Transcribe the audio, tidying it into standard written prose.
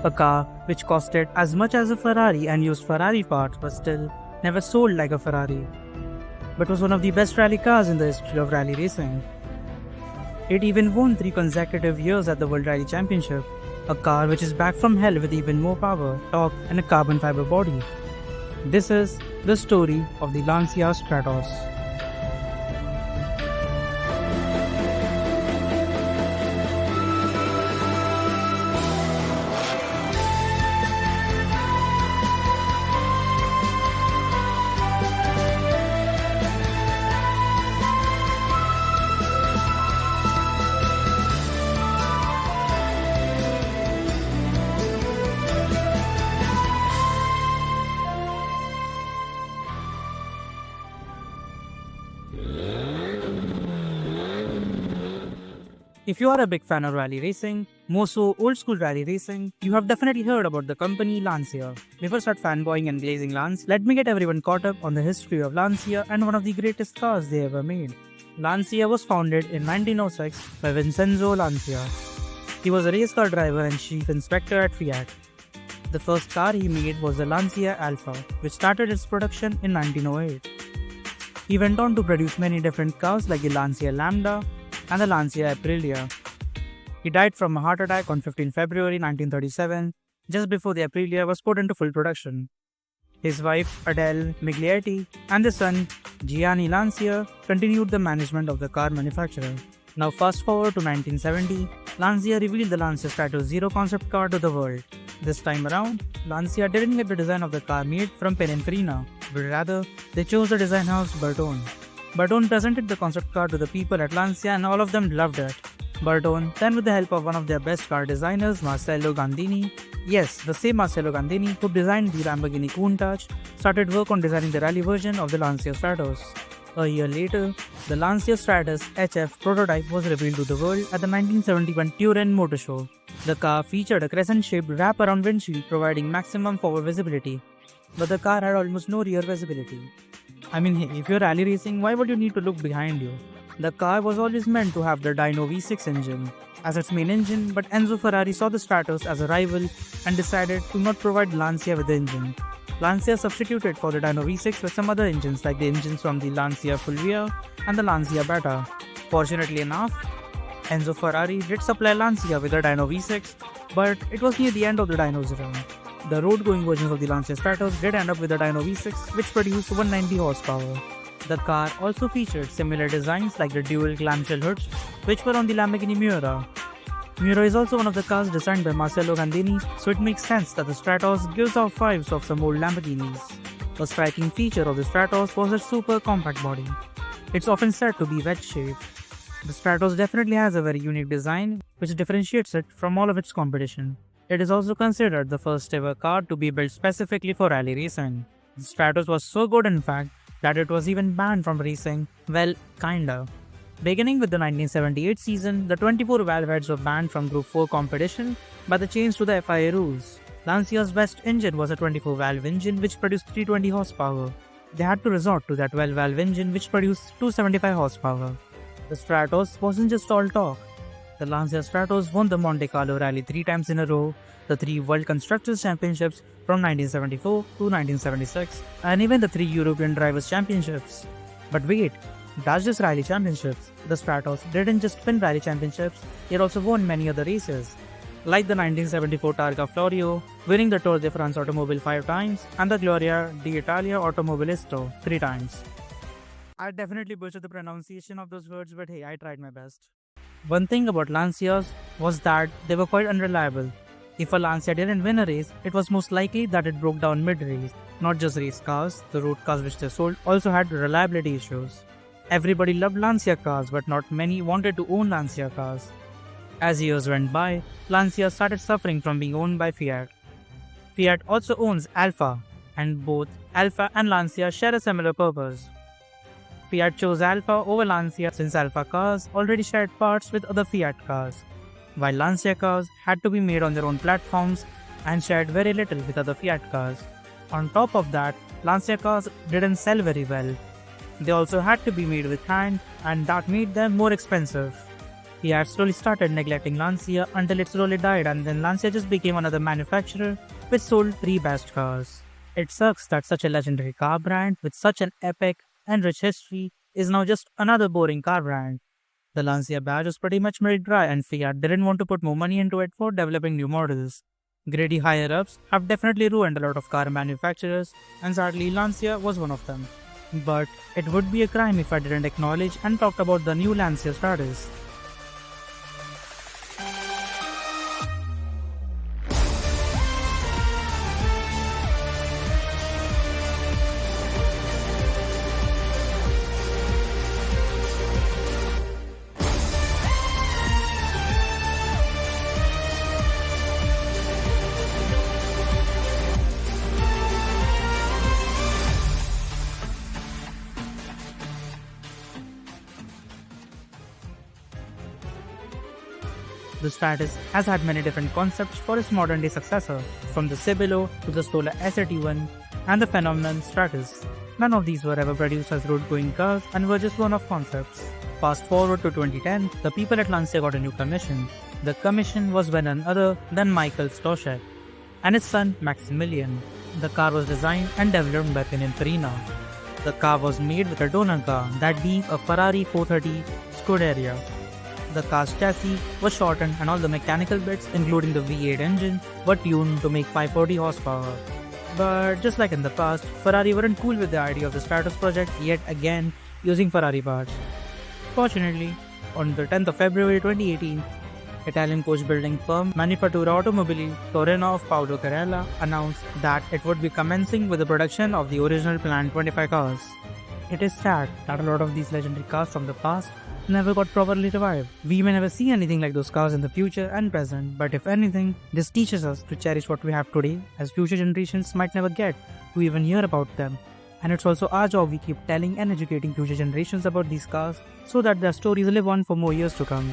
A car which costed as much as a Ferrari and used Ferrari parts but still never sold like a Ferrari, but was one of the best rally cars in the history of rally racing. It even won 3 consecutive years at the World Rally Championship, a car which is back from hell with even more power, torque and a carbon fiber body. This is the story of the Lancia Stratos. If you are a big fan of rally racing, more so old school rally racing, you have definitely heard about the company Lancia. Before start fanboying and glazing Lance, let me get everyone caught up on the history of Lancia and one of the greatest cars they ever made. Lancia was founded in 1906 by Vincenzo Lancia. He was a race car driver and chief inspector at Fiat. The first car he made was the Lancia Alfa, which started its production in 1908. He went on to produce many different cars like the Lancia Lambda and the Lancia Aprilia. He died from a heart attack on 15 February 1937, just before the Aprilia was put into full production. His wife Adele Miglietti and the son Gianni Lancia continued the management of the car manufacturer. Now fast forward to 1970, Lancia revealed the Lancia Stratos Zero concept car to the world. This time around, Lancia didn't get the design of the car made from Pininfarina, but rather they chose the design house Bertone. Bertone presented the concept car to the people at Lancia and all of them loved it. Bertone, then with the help of one of their best car designers, Marcello Gandini, yes, the same Marcello Gandini who designed the Lamborghini Countach, started work on designing the rally version of the Lancia Stratos. A year later, the Lancia Stratos HF prototype was revealed to the world at the 1971 Turin Motor Show. The car featured a crescent-shaped wrap-around windshield providing maximum forward visibility, but the car had almost no rear visibility. I mean, hey, if you're rally racing, why would you need to look behind you? The car was always meant to have the Dyno V6 engine as its main engine, but Enzo Ferrari saw the Stratos as a rival and decided to not provide Lancia with the engine. Lancia substituted for the Dyno V6 with some other engines like the engines from the Lancia Fulvia and the Lancia Beta. Fortunately enough, Enzo Ferrari did supply Lancia with the Dyno V6, but it was near the end of the Dyno's run. The road-going versions of the Lancia Stratos did end up with the Dyno V6, which produced 190 horsepower. The car also featured similar designs like the dual clamshell hoods, which were on the Lamborghini Miura. Miura is also one of the cars designed by Marcello Gandini, so it makes sense that the Stratos gives off vibes of some old Lamborghinis. A striking feature of the Stratos was its super compact body. It's often said to be wedge-shaped. The Stratos definitely has a very unique design, which differentiates it from all of its competition. It is also considered the first ever car to be built specifically for rally racing. The Stratos was so good in fact that it was even banned from racing, well, kinda. Beginning with the 1978 season, the 24 valve heads were banned from Group 4 competition by the change to the FIA rules. Lancia's best engine was a 24 valve engine which produced 320 horsepower. They had to resort to that 12 valve engine which produced 275 horsepower. The Stratos wasn't just all talk. The Lancia Stratos won the Monte Carlo Rally 3 times in a row, the 3 World Constructors Championships from 1974 to 1976, and even the 3 European Drivers' Championships. But wait, that's just rally championships. The Stratos didn't just win rally championships, it also won many other races, like the 1974 Targa Florio, winning the Tour de France Automobile 5 times, and the Gloria d'Italia Automobilisto 3 times. I definitely butchered the pronunciation of those words, but hey, I tried my best. One thing about Lancias was that they were quite unreliable. If a Lancia didn't win a race, it was most likely that it broke down mid-race. Not just race cars, the road cars which they sold also had reliability issues. Everybody loved Lancia cars, but not many wanted to own Lancia cars. As years went by, Lancia started suffering from being owned by Fiat. Fiat also owns Alfa, and both Alfa and Lancia share a similar purpose. Fiat chose Alfa over Lancia since Alfa cars already shared parts with other Fiat cars, while Lancia cars had to be made on their own platforms and shared very little with other Fiat cars. On top of that, Lancia cars didn't sell very well. They also had to be made with hand, and that made them more expensive. Fiat slowly started neglecting Lancia until it slowly died, and then Lancia just became another manufacturer which sold rebadged cars. It sucks that such a legendary car brand with such an epic and rich history is now just another boring car brand. The Lancia badge was pretty much milk dry, and Fiat didn't want to put more money into it for developing new models. Greedy higher ups have definitely ruined a lot of car manufacturers, and sadly, Lancia was one of them. But it would be a crime if I didn't acknowledge and talk about the new Lancia Stratos. The Stratos has had many different concepts for its modern day successor, from the Cibolo to the Stola SAT1 and the phenomenon Stratos. None of these were ever produced as road-going cars and were just one-off concepts. Fast forward to 2010, the people at Lancia got a new commission. The commission was by none other than Michael Stoshek and his son Maximilian. The car was designed and developed by Pininfarina. The car was made with a donor car, that being a Ferrari 430 Scuderia. The car's chassis was shortened and all the mechanical bits, including the V8 engine, were tuned to make 540 horsepower. But just like in the past, Ferrari weren't cool with the idea of the Stratos project yet again using Ferrari parts. Fortunately, on the 10th of February 2018, Italian coach-building firm Manifattura Automobili Torino of Paolo Carella announced that it would be commencing with the production of the original planned 25 cars. It is sad that a lot of these legendary cars from the past never got properly revived. We may never see anything like those cars in the future and present, but if anything, this teaches us to cherish what we have today, as future generations might never get to even hear about them. And it's also our job we keep telling and educating future generations about these cars so that their stories live on for more years to come.